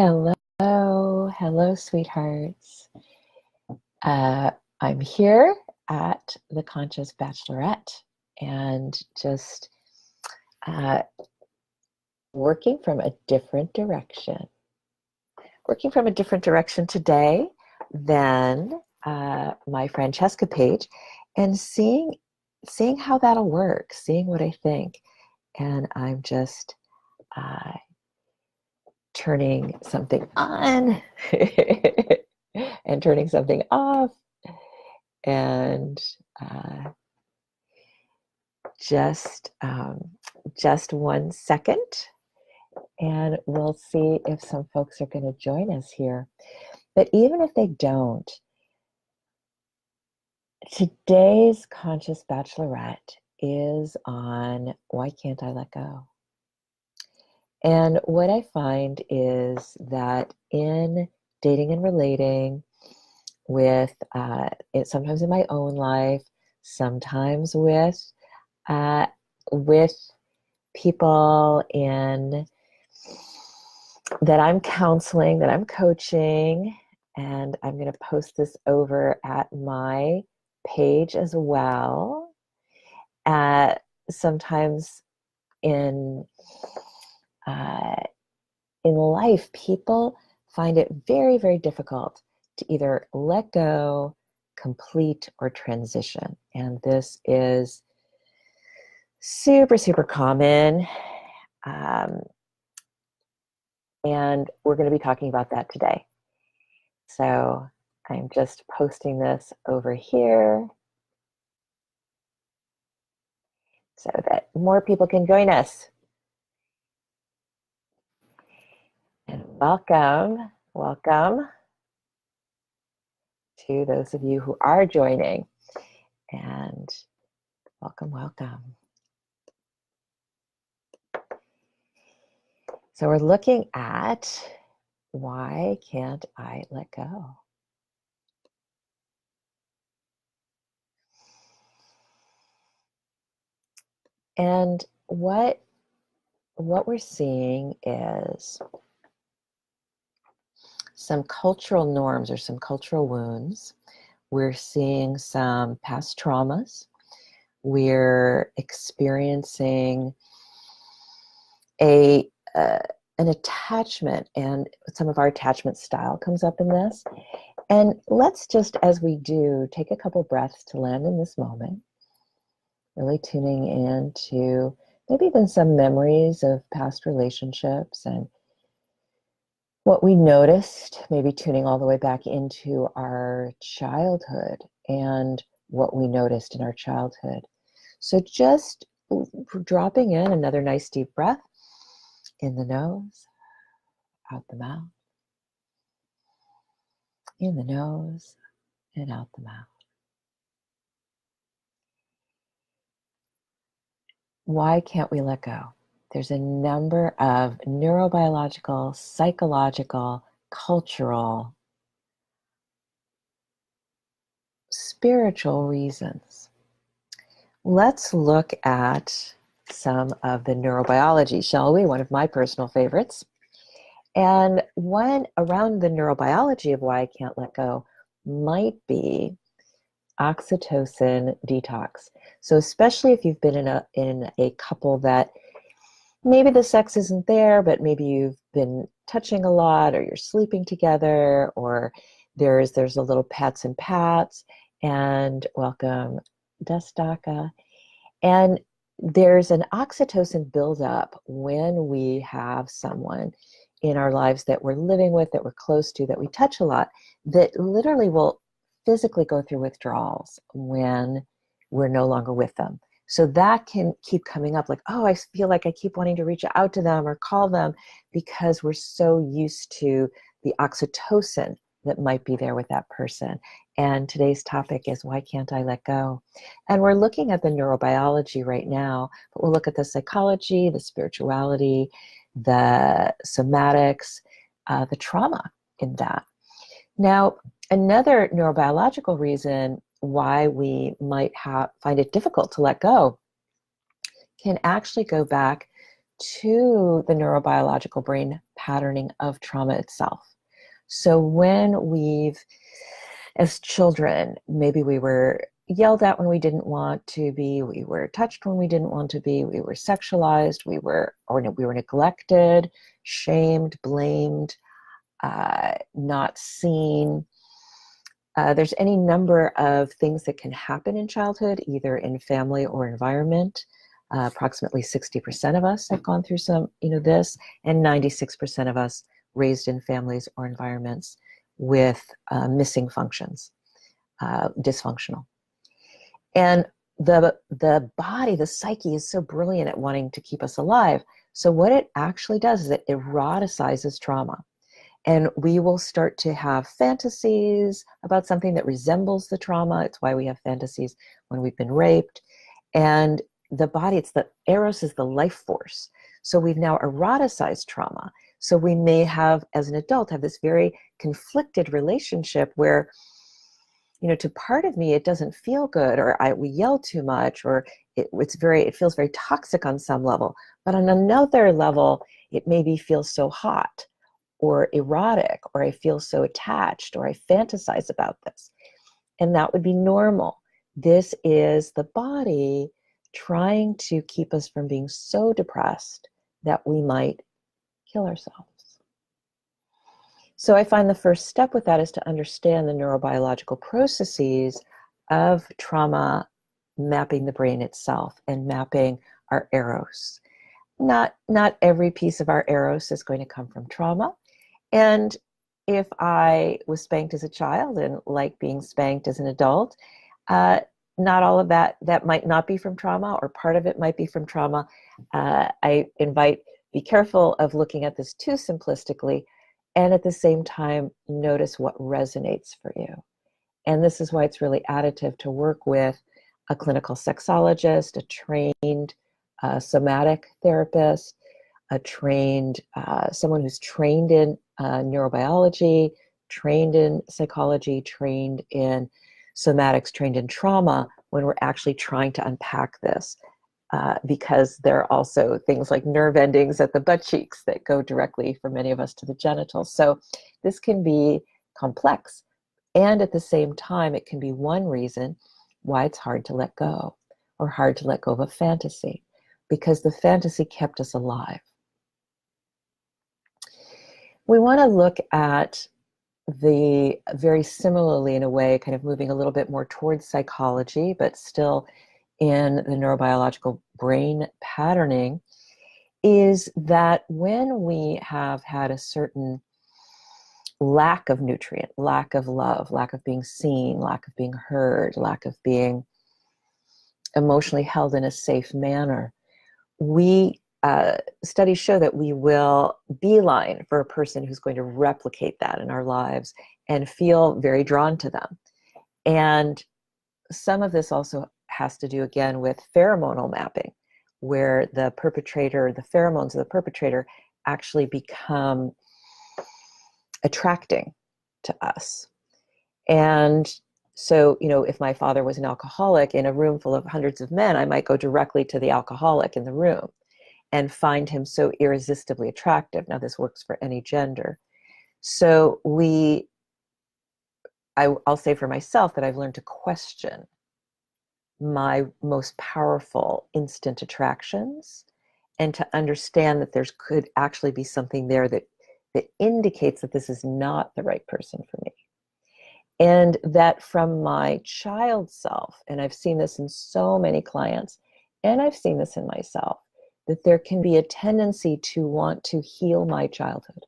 Hello, hello, sweethearts. I'm here at the Conscious Bachelorette and just uh, working from a different direction. Working from a different direction today than my Francesca page, and seeing how that'll work, seeing what I think, and I'm just uh, turning something on and turning something off, and uh, just just 1 second, and we'll see if some folks are going to join us here. But even if they don't, today's Conscious Bachelorette is on Why Can't I Let Go? And what I find is that in dating and relating, with sometimes in my own life, sometimes uh, with people in that I'm counseling, that I'm coaching, and I'm going to post this over at my page as well. Sometimes in life, people find it very, very difficult to either let go, complete, or transition. And this is super, super common. And we're going to be talking about that today. So I'm just posting this over here so that more people can join us. And welcome to those of you who are joining. And welcome. So we're looking at why can't I let go? And what we're seeing is some cultural norms or some cultural wounds. We're seeing some past traumas. We're experiencing an attachment, and some of our attachment style comes up in this. And let's just, as we do, take a couple breaths to land in this moment, really tuning in to maybe even some memories of past relationships and what we noticed, maybe tuning all the way back into our childhood and what we noticed in our childhood. So just dropping in another nice deep breath in the nose, out the mouth, in the nose, and out the mouth. Why can't we let go? There's a number of neurobiological, psychological, cultural, spiritual reasons. Let's look at some of the neurobiology, shall we? One of my personal favorites. And one around the neurobiology of why I can't let go might be oxytocin detox. So especially if you've been in a couple that maybe the sex isn't there, but maybe you've been touching a lot, or you're sleeping together, or there's a little pats and pats, and welcome Dustaka. And there's an oxytocin buildup when we have someone in our lives that we're living with, that we're close to, that we touch a lot, that literally will physically go through withdrawals when we're no longer with them. So that can keep coming up, like, oh, I feel like I keep wanting to reach out to them or call them because we're so used to the oxytocin that might be there with that person. And today's topic is why can't I let go? And we're looking at the neurobiology right now, but we'll look at the psychology, the spirituality, the somatics, the trauma in that. Now, another neurobiological reason why we might find it difficult to let go can actually go back to the neurobiological brain patterning of trauma itself. So when as children, maybe we were yelled at when we didn't want to be, we were touched when we didn't want to be, we were sexualized, we were neglected, shamed, blamed, not seen. There's any number of things that can happen in childhood, either in family or environment. Approximately 60% of us have gone through this, and 96% of us raised in families or environments with missing functions, dysfunctional. And the body, the psyche, is so brilliant at wanting to keep us alive. So what it actually does is it eroticizes trauma. And we will start to have fantasies about something that resembles the trauma. It's why we have fantasies when we've been raped. And the body, Eros is the life force. So we've now eroticized trauma. So we may have, as an adult, have this very conflicted relationship where, to part of me, it doesn't feel good, or we yell too much, or it feels very toxic on some level. But on another level, it maybe feels so hot or erotic, or I feel so attached, or I fantasize about this. And that would be normal. This is the body trying to keep us from being so depressed that we might kill ourselves. So I find the first step with that is to understand the neurobiological processes of trauma mapping the brain itself and mapping our eros. Not every piece of our eros is going to come from trauma. And if I was spanked as a child and like being spanked as an adult, not all of that might not be from trauma, or part of it might be from trauma. I invite, be careful of looking at this too simplistically, and at the same time, notice what resonates for you. And this is why it's really additive to work with a clinical sexologist, a trained somatic therapist, someone who's trained in neurobiology, trained in psychology, trained in somatics, trained in trauma, when we're actually trying to unpack this. Because there are also things like nerve endings at the butt cheeks that go directly for many of us to the genitals. So this can be complex. And at the same time, it can be one reason why it's hard to let go, or hard to let go of a fantasy, because the fantasy kept us alive. We want to look at very similarly, in a way, kind of moving a little bit more towards psychology, but still in the neurobiological brain patterning, is that when we have had a certain lack of nutrient, lack of love, lack of being seen, lack of being heard, lack of being emotionally held in a safe manner, studies show that we will beeline for a person who's going to replicate that in our lives and feel very drawn to them. And some of this also has to do, again, with pheromonal mapping, where the pheromones of the perpetrator actually become attracting to us. And so, if my father was an alcoholic in a room full of hundreds of men, I might go directly to the alcoholic in the room and find him so irresistibly attractive. Now, this works for any gender. So I'll say for myself that I've learned to question my most powerful instant attractions, and to understand that there could actually be something there that indicates that this is not the right person for me. And that from my child self, and I've seen this in so many clients, and I've seen this in myself, that there can be a tendency to want to heal my childhood.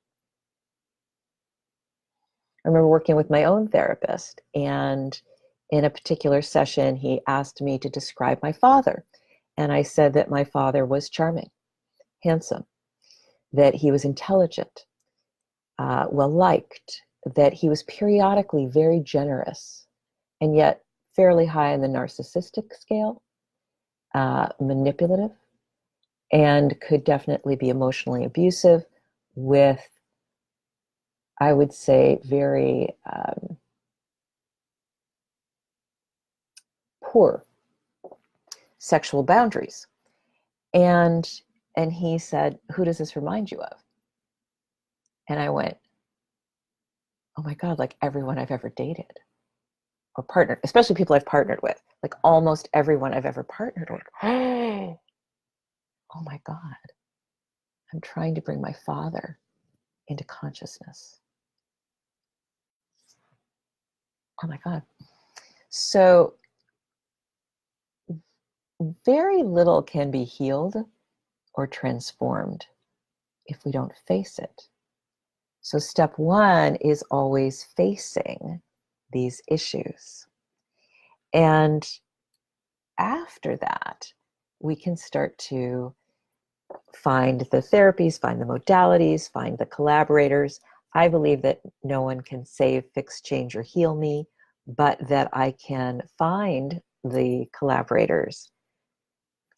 I remember working with my own therapist, and in a particular session, he asked me to describe my father. And I said that my father was charming, handsome, that he was intelligent, well-liked, that he was periodically very generous, and yet fairly high on the narcissistic scale, manipulative, and could definitely be emotionally abusive, with, I would say, very poor sexual boundaries. And And he said, who does this remind you of? And I went, oh my God, like everyone I've ever dated or partnered, especially people I've partnered with, like almost everyone I've ever partnered with. Oh my God, I'm trying to bring my father into consciousness. Oh my God. So very little can be healed or transformed if we don't face it. So step one is always facing these issues. And after that, we can start to find the therapies, find the modalities, find the collaborators. I believe that no one can save, fix, change, or heal me, but that I can find the collaborators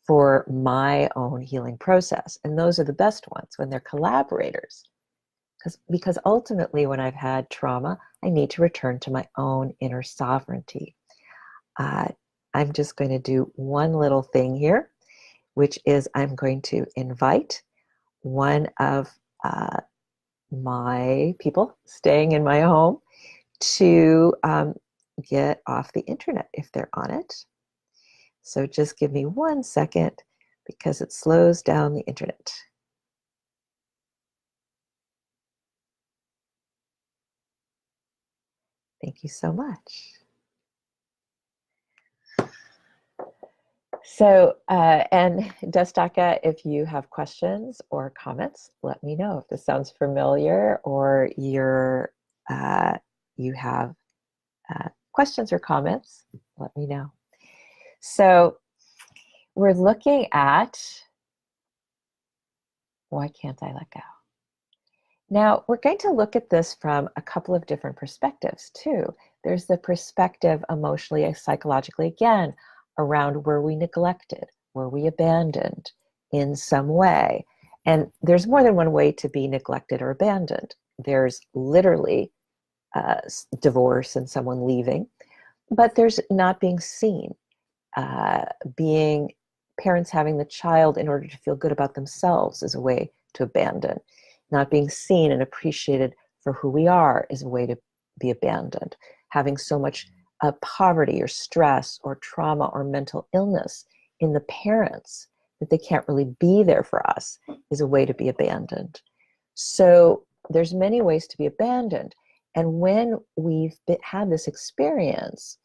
for my own healing process. And those are the best ones when they're collaborators. Because ultimately, when I've had trauma, I need to return to my own inner sovereignty. I'm just going to do one little thing here, which is I'm going to invite one of my people staying in my home to get off the internet if they're on it. So just give me 1 second because it slows down the internet. Thank you so much. So, and Destaka, if you have questions or comments, let me know. If this sounds familiar or you have questions or comments, let me know. So we're looking at, why can't I let go? Now, we're going to look at this from a couple of different perspectives too. There's the perspective emotionally and psychologically, again, around were we neglected, were we abandoned in some way? And there's more than one way to be neglected or abandoned. There's literally divorce and someone leaving, but there's not being seen, being parents having the child in order to feel good about themselves is a way to abandon. Not being seen and appreciated for who we are is a way to be abandoned. Having so much poverty or stress or trauma or mental illness in the parents that they can't really be there for us is a way to be abandoned. So there's many ways to be abandoned. And when we've had this experience,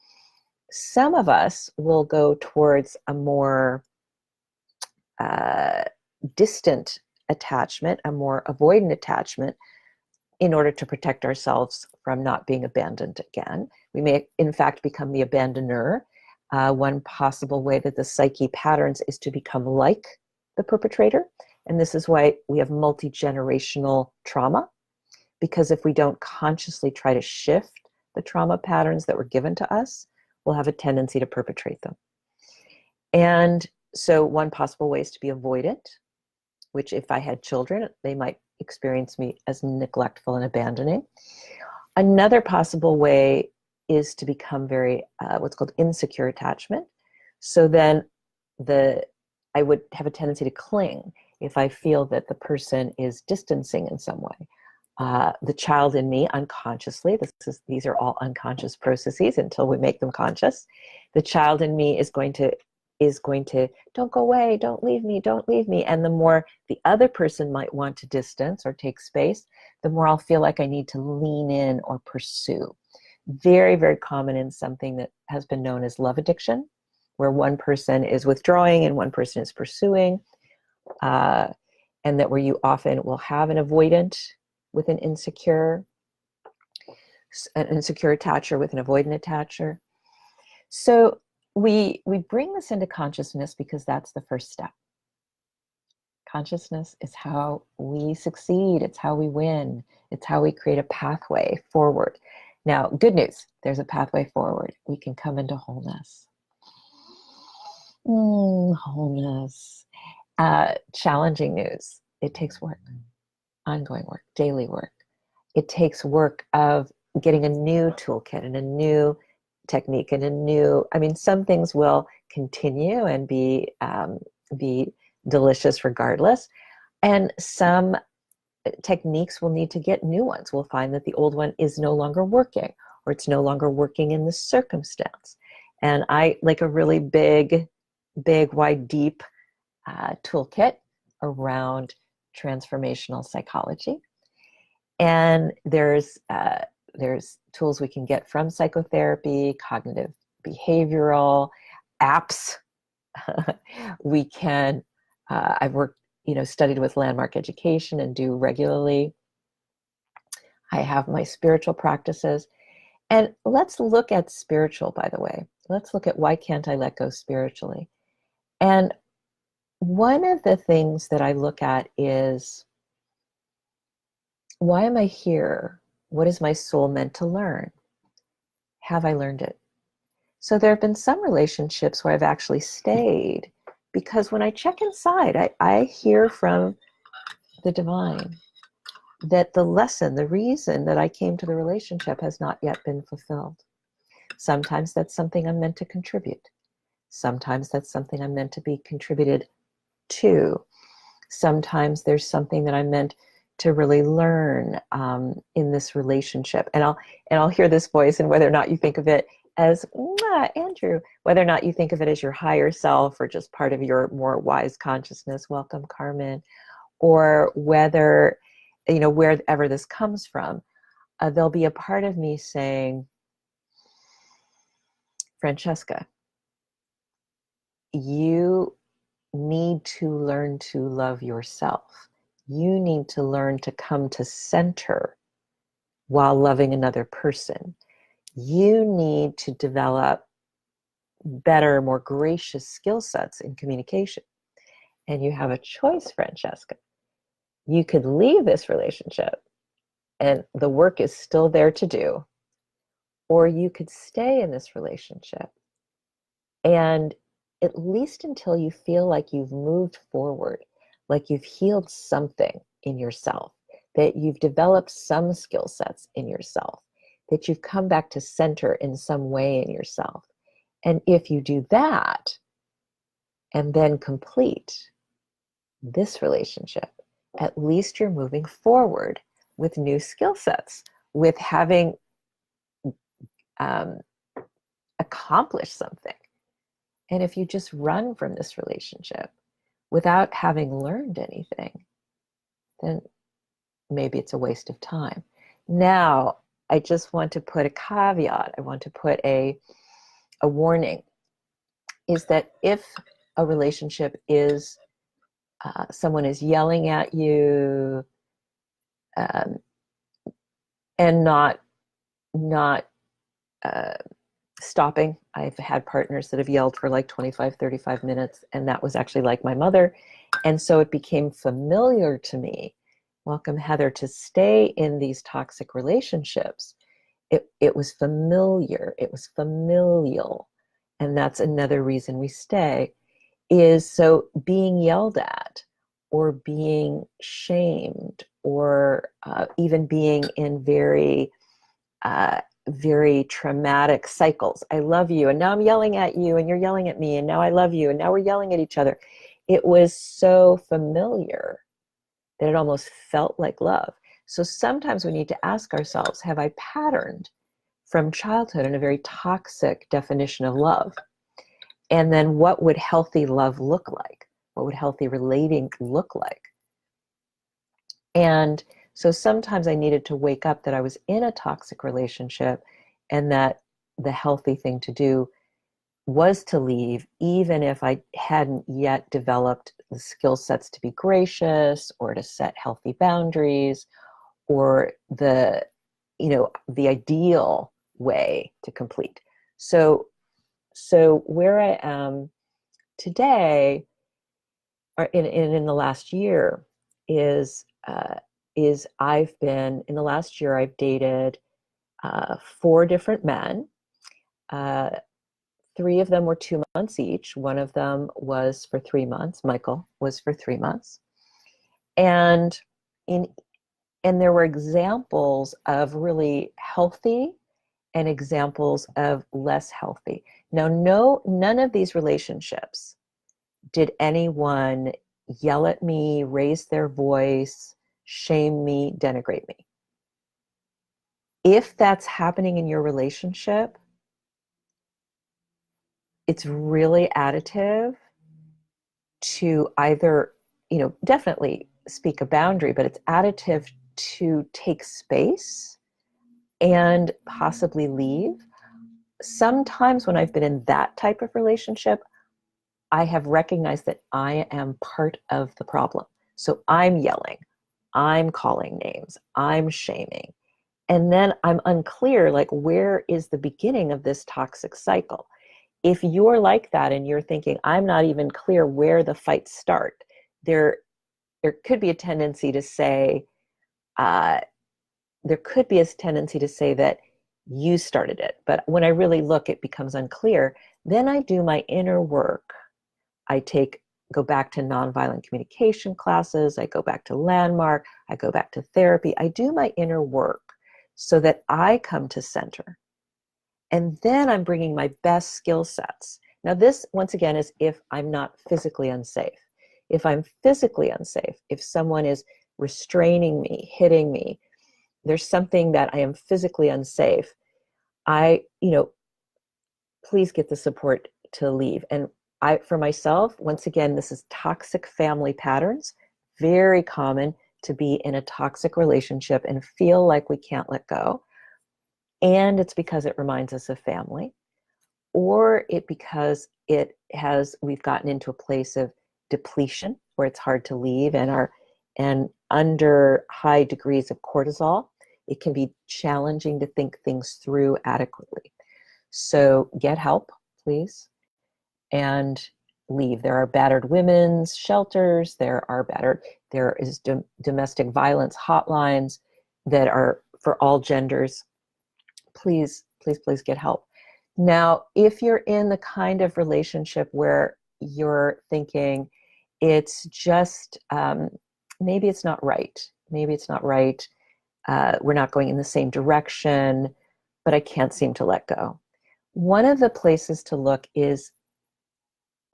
some of us will go towards a more distant attachment, a more avoidant attachment, in order to protect ourselves from not being abandoned again. We may, in fact, become the abandoner. One possible way that the psyche patterns is to become like the perpetrator. And this is why we have multi-generational trauma, because if we don't consciously try to shift the trauma patterns that were given to us, we'll have a tendency to perpetrate them. And so one possible way is to be avoidant, which if I had children, they might experience me as neglectful and abandoning. Another possible way is to become very, what's called insecure attachment. So then I would have a tendency to cling if I feel that the person is distancing in some way. The child in me unconsciously, these are all unconscious processes until we make them conscious. The child in me is going to, don't go away, don't leave me. And the more the other person might want to distance or take space, the more I'll feel like I need to lean in or pursue. Very, very common in something that has been known as love addiction, where one person is withdrawing and one person is pursuing, and that where you often will have an avoidant with an insecure attacher with an avoidant attacher. So we bring this into consciousness because that's the first step. Consciousness is how we succeed. It's how we win. It's how we create a pathway forward. Now, good news, there's a pathway forward. We can come into wholeness. Wholeness. Challenging news. It takes work. Ongoing work, daily work. It takes work of getting a new toolkit and a new technique and some things will continue and be delicious regardless. And some techniques will need to get new ones. We'll find that the old one is no longer working, or it's no longer working in the circumstance. And I like a really big, wide, deep toolkit around transformational psychology. And there's tools we can get from psychotherapy, cognitive behavioral apps. We can, I've worked, studied with Landmark Education and do regularly. I have my spiritual practices. And let's look at spiritual, by the way. Let's look at why can't I let go spiritually? And one of the things that I look at is, why am I here? What is my soul meant to learn? Have I learned it? So there have been some relationships where I've actually stayed, because when I check inside, I hear from the divine that the lesson, the reason that I came to the relationship has not yet been fulfilled. Sometimes that's something I'm meant to contribute. Sometimes that's something I'm meant to be contributed to. Sometimes there's something that I'm meant to really learn in this relationship. And I'll hear this voice, and whether or not you think of it as, Andrew, whether or not you think of it as your higher self or just part of your more wise consciousness, welcome Carmen, or whether, wherever this comes from, there'll be a part of me saying, Francesca, you need to learn to love yourself. You need to learn to come to center while loving another person. You need to develop better, more gracious skill sets in communication. And you have a choice, Francesca. You could leave this relationship and the work is still there to do, or you could stay in this relationship, and at least until you feel like you've moved forward, like you've healed something in yourself, that you've developed some skill sets in yourself, that you've come back to center in some way in yourself. And if you do that and then complete this relationship, at least you're moving forward with new skill sets, with having accomplished something. And if you just run from this relationship without having learned anything, then maybe it's a waste of time. Now, I just want to put a caveat. I want to put a warning, is that if a relationship is, someone is yelling at you and not stopping. I've had partners that have yelled for like 25, 35 minutes, and that was actually like my mother. And so it became familiar to me, welcome Heather, to stay in these toxic relationships. It was familiar, it was familial. And that's another reason we stay, is so being yelled at or being shamed or even being in very traumatic cycles. I love you, and now I'm yelling at you, and you're yelling at me, and now I love you, and now we're yelling at each other. It was so familiar that it almost felt like love. So sometimes we need to ask ourselves, have I patterned from childhood in a very toxic definition of love? And then what would healthy love look like? What would healthy relating look like? And so sometimes I needed to wake up that I was in a toxic relationship, and that the healthy thing to do was to leave, even if I hadn't yet developed the skill sets to be gracious or to set healthy boundaries, or the ideal way to complete. So where I am today, or in the last year, is I've been, in the last year, I've dated 4 different men. 3 of them were 2 months each. One of them was for 3 months. Michael was for 3 months. And there were examples of really healthy and examples of less healthy. Now, none of these relationships did anyone yell at me, raise their voice, shame me, denigrate me. If that's happening in your relationship, it's really additive to either, definitely speak a boundary, but it's additive to take space and possibly leave. Sometimes when I've been in that type of relationship, I have recognized that I am part of the problem. So I'm yelling, I'm calling names, I'm shaming. And then I'm unclear, like, where is the beginning of this toxic cycle? If you're like that and you're thinking, I'm not even clear where the fights start, there could be a tendency to say, that you started it. But when I really look, it becomes unclear. Then I do my inner work. I go back to nonviolent communication classes. I go back to Landmark. I go back to therapy. I do my inner work so that I come to center. And then I'm bringing my best skill sets. Now, this, once again, is if I'm not physically unsafe. If I'm physically unsafe, if someone is restraining me, hitting me, there's something that I am physically unsafe, please get the support to leave. And for myself, once again, this is toxic family patterns. Very common to be in a toxic relationship and feel like we can't let go. And it's because it reminds us of family, or because we've gotten into a place of depletion where it's hard to leave, and under high degrees of cortisol, it can be challenging to think things through adequately. So get help, please, and leave. There are battered women's shelters. There is domestic violence hotlines that are for all genders. Please, please, please get help. Now, if you're in the kind of relationship where you're thinking it's just, maybe it's not right. Maybe it's not right. We're not going in the same direction, but I can't seem to let go. One of the places to look is,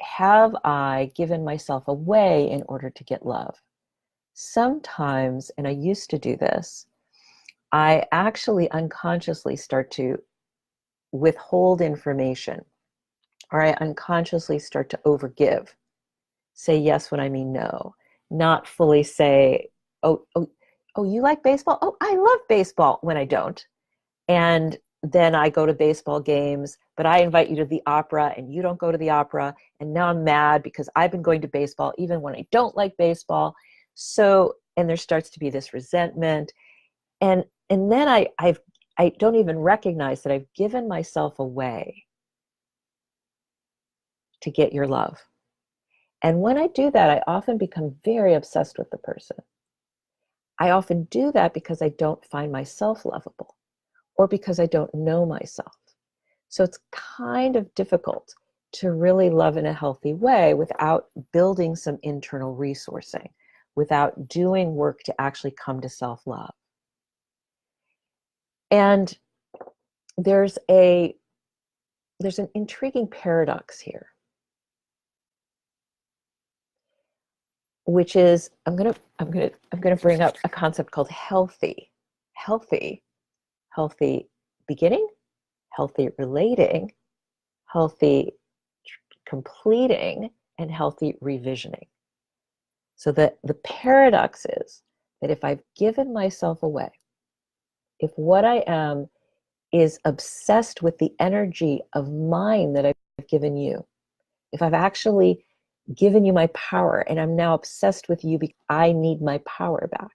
have I given myself away in order to get love? Sometimes, and I used to do this, I actually unconsciously start to withhold information, or I unconsciously start to overgive, say yes when I mean no, not fully say, oh, you like baseball? Oh, I love baseball, when I don't. And then I go to baseball games, but I invite you to the opera and you don't go to the opera. And now I'm mad because I've been going to baseball even when I don't like baseball. So, and there starts to be this resentment. And then I don't even recognize that I've given myself away to get your love. And when I do that, I often become very obsessed with the person. I often do that because I don't find myself lovable, or because I don't know myself. So it's kind of difficult to really love in a healthy way without building some internal resourcing, without doing work to actually come to self-love. And there's an intriguing paradox here, which is, I'm gonna bring up a concept called healthy beginning, healthy relating, healthy completing, and healthy revisioning. So that the paradox is that if I've given myself away, if what I am is obsessed with the energy of mine that I've given you, if I've actually given you my power and I'm now obsessed with you because I need my power back,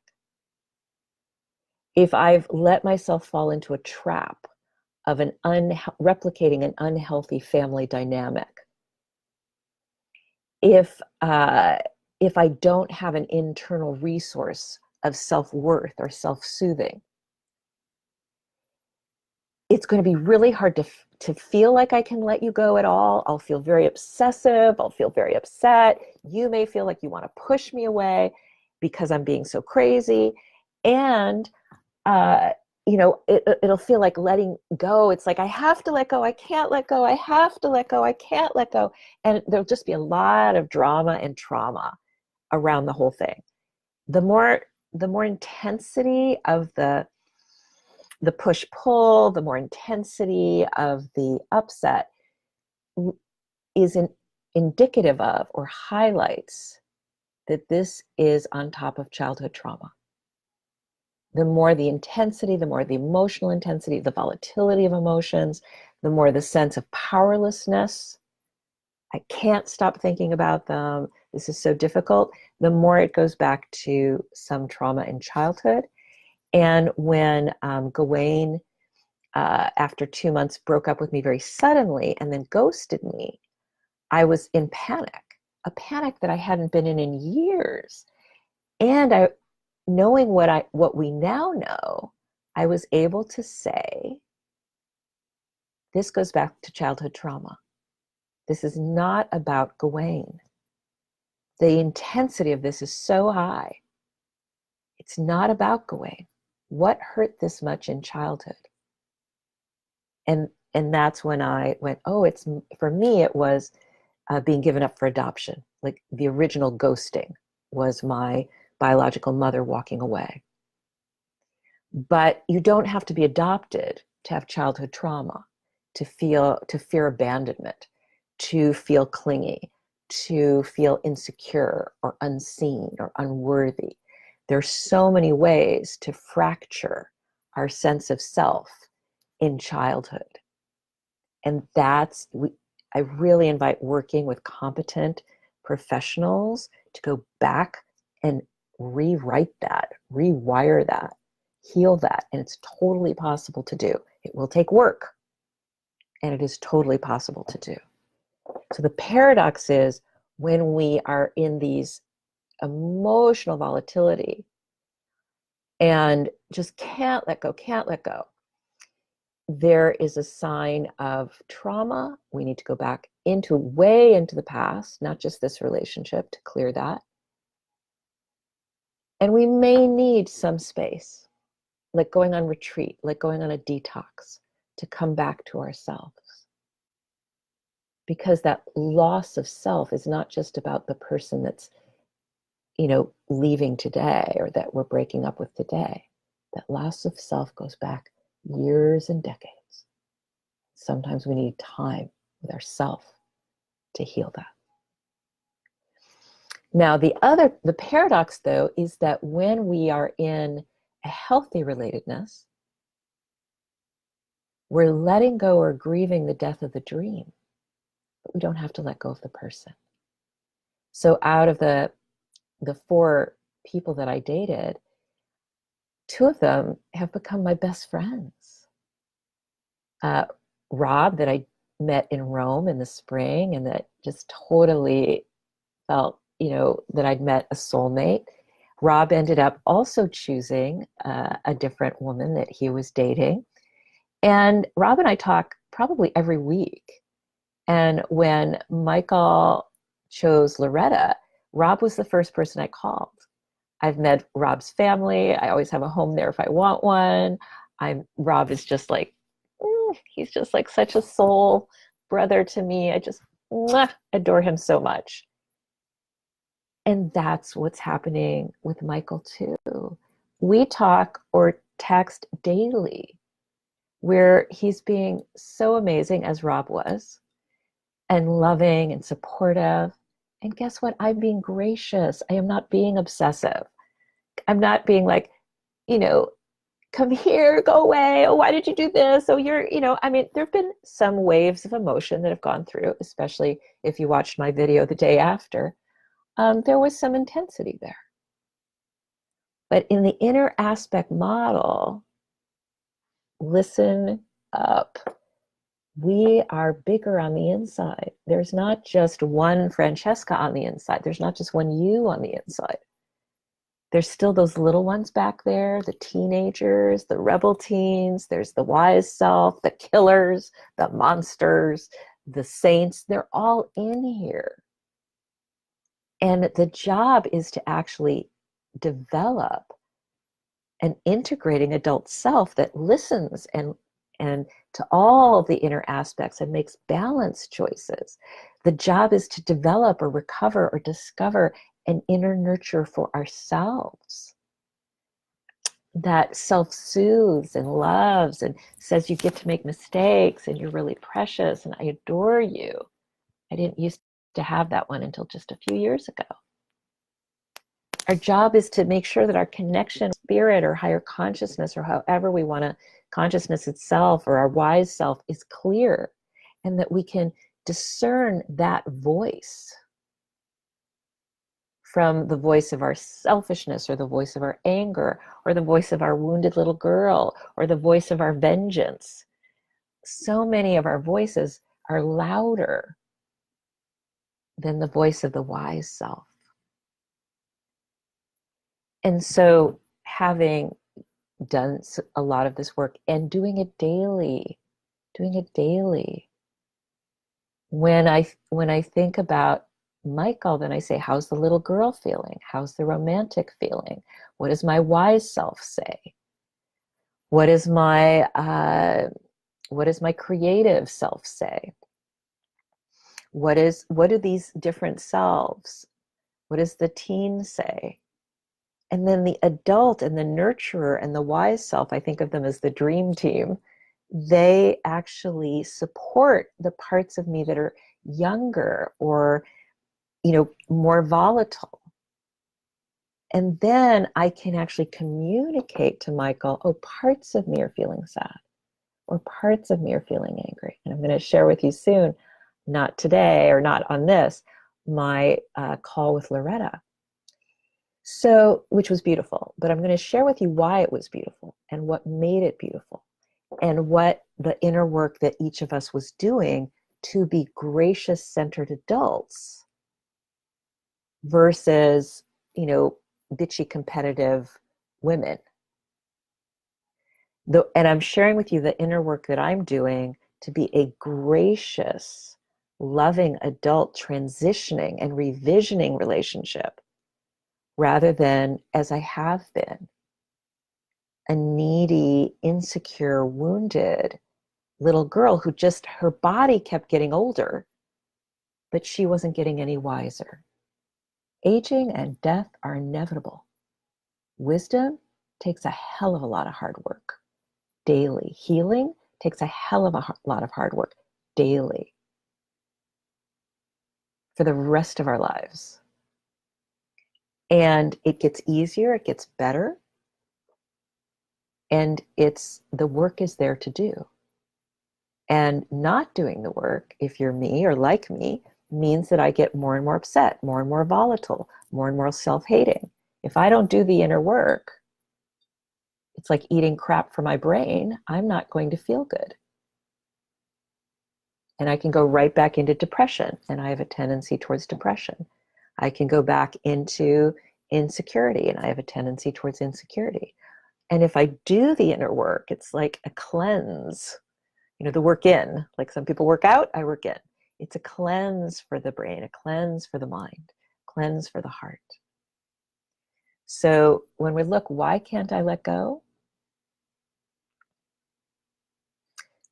if I've let myself fall into a trap of replicating an unhealthy family dynamic, if I don't have an internal resource of self-worth or self-soothing, it's going to be really hard to feel like I can let you go at all. I'll feel very obsessive. I'll feel very upset. You may feel like you want to push me away because I'm being so crazy. And, it'll feel like letting go. It's like, I have to let go. I can't let go. I have to let go. I can't let go. And there'll just be a lot of drama and trauma around the whole thing. The more intensity of the push-pull, the more intensity of the upset is indicative of or highlights that this is on top of childhood trauma. The more the intensity, the more the emotional intensity, the volatility of emotions, the more the sense of powerlessness. I can't stop thinking about them. This is so difficult. The more it goes back to some trauma in childhood. And when Gawain, after 2 months, broke up with me very suddenly and then ghosted me, I was in panic, a panic that I hadn't been in years. And knowing what we now know, I was able to say, this goes back to childhood trauma. This is not about Gawain. The intensity of this is so high. It's not about Gawain. What hurt this much in childhood? And that's when I went, oh, it's, for me, it was being given up for adoption. Like the original ghosting was my biological mother walking away. But you don't have to be adopted to have childhood trauma, to fear abandonment, to feel clingy, to insecure or unseen or unworthy. There's so many ways to fracture our sense of self in childhood. And I really invite working with competent professionals to go back and rewrite that, rewire that, heal that. And it's totally possible to do. It will take work, and it is totally possible to do. So the paradox is, when we are in these emotional volatility and just can't let go, there is a sign of trauma. We need to go back way into the past, not just this relationship, to clear that. And we may need some space, like going on retreat, like going on a detox, to come back to ourselves. Because that loss of self is not just about the person that's, leaving today or that we're breaking up with today. That loss of self goes back years and decades. Sometimes we need time with ourselves to heal that. Now, the paradox, though, is that when we are in a healthy relatedness, we're letting go or grieving the death of the dream, but we don't have to let go of the person. So out of the 4 people that I dated, 2 of them have become my best friends. Rob, that I met in Rome in the spring, and that just totally felt, that I'd met a soulmate. Rob ended up also choosing a different woman that he was dating. And Rob and I talk probably every week. And when Michael chose Loretta, Rob was the first person I called. I've met Rob's family. I always have a home there if I want one. Rob is just like, he's just like such a soul brother to me. I just adore him so much. And that's what's happening with Michael too. We talk or text daily, where he's being so amazing, as Rob was, and loving and supportive. And guess what? I'm being gracious. I am not being obsessive. I'm not being like, come here, go away. Oh, why did you do this? Oh, there have been some waves of emotion that have gone through, especially if you watched my video the day after. There was some intensity there. But in the inner aspect model, listen up. We are bigger on the inside. There's not just one Francesca on the inside. There's not just one you on the inside. There's still those little ones back there, the teenagers, the rebel teens. There's the wise self, the killers, the monsters, the saints. They're all in here. And the job is to actually develop an integrating adult self that listens and to all the inner aspects and makes balanced choices. The job is to develop or recover or discover an inner nurture for ourselves that self-soothes and loves and says you get to make mistakes and you're really precious and I adore you. I didn't used to have that one until just a few years ago. Our job is to make sure that our connection, spirit, or higher consciousness, or however we want to, consciousness itself or our wise self is clear, and that we can discern that voice from the voice of our selfishness, or the voice of our anger, or the voice of our wounded little girl, or the voice of our vengeance. So many of our voices are louder than the voice of the wise self. And so, having done a lot of this work and doing it daily, when I think about Michael, then I say, how's the little girl feeling? How's the romantic feeling? What does my wise self say? What is my creative self say? What do these different selves? What does the teen say? And then the adult and the nurturer and the wise self, I think of them as the dream team. They actually support the parts of me that are younger or more volatile. And then I can actually communicate to Michael, oh, parts of me are feeling sad, or parts of me are feeling angry. And I'm going to share with you soon, not today or not on this, my call with Loretta. So, which was beautiful, but I'm going to share with you why it was beautiful and what made it beautiful and what the inner work that each of us was doing to be gracious, centered adults versus, bitchy, competitive women. And I'm sharing with you the inner work that I'm doing to be a gracious, loving adult transitioning and revisioning relationship, rather than, as I have been, a needy, insecure, wounded little girl who just, her body kept getting older, but she wasn't getting any wiser. Aging and death are inevitable. Wisdom takes a hell of a lot of hard work daily. Healing takes a hell of a lot of hard work daily for the rest of our lives. And it gets easier, it gets better, and the work is there to do. And not doing the work, if you're me or like me, means that I get more and more upset, more and more volatile, more and more self-hating. If I don't do the inner work, it's like eating crap for my brain. I'm not going to feel good. And I can go right back into depression, and I have a tendency towards depression. I can go back into insecurity, and I have a tendency towards insecurity. And if I do the inner work, it's like a cleanse. The work in, like some people work out, I work in. It's a cleanse for the brain, a cleanse for the mind, cleanse for the heart. So when we look, why can't I let go?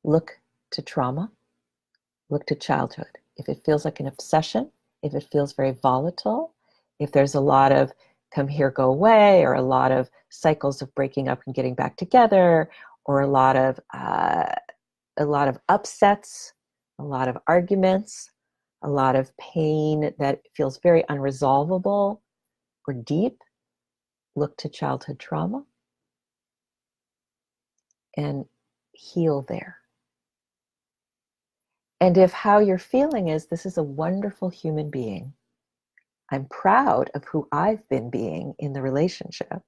Look to trauma, look to childhood. If it feels like an obsession, if it feels very volatile, if there's a lot of come here, go away, or a lot of cycles of breaking up and getting back together, or a lot of upsets, a lot of arguments, a lot of pain that feels very unresolvable or deep, look to childhood trauma and heal there. And if how you're feeling is, this is a wonderful human being, I'm proud of who I've been being in the relationship,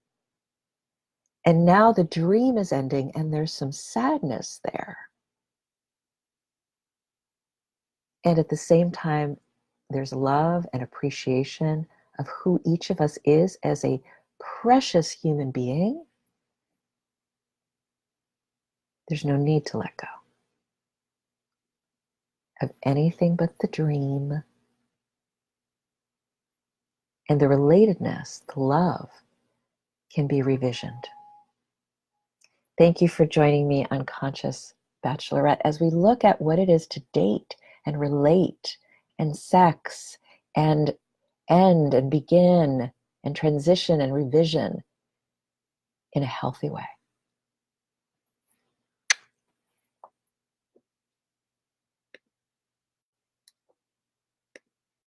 and now the dream is ending and there's some sadness there. And at the same time, there's love and appreciation of who each of us is as a precious human being. There's no need to let go of anything but the dream. And the relatedness, the love, can be revisioned. Thank you for joining me on Conscious Bachelorette as we look at what it is to date and relate and sex and end and begin and transition and revision in a healthy way.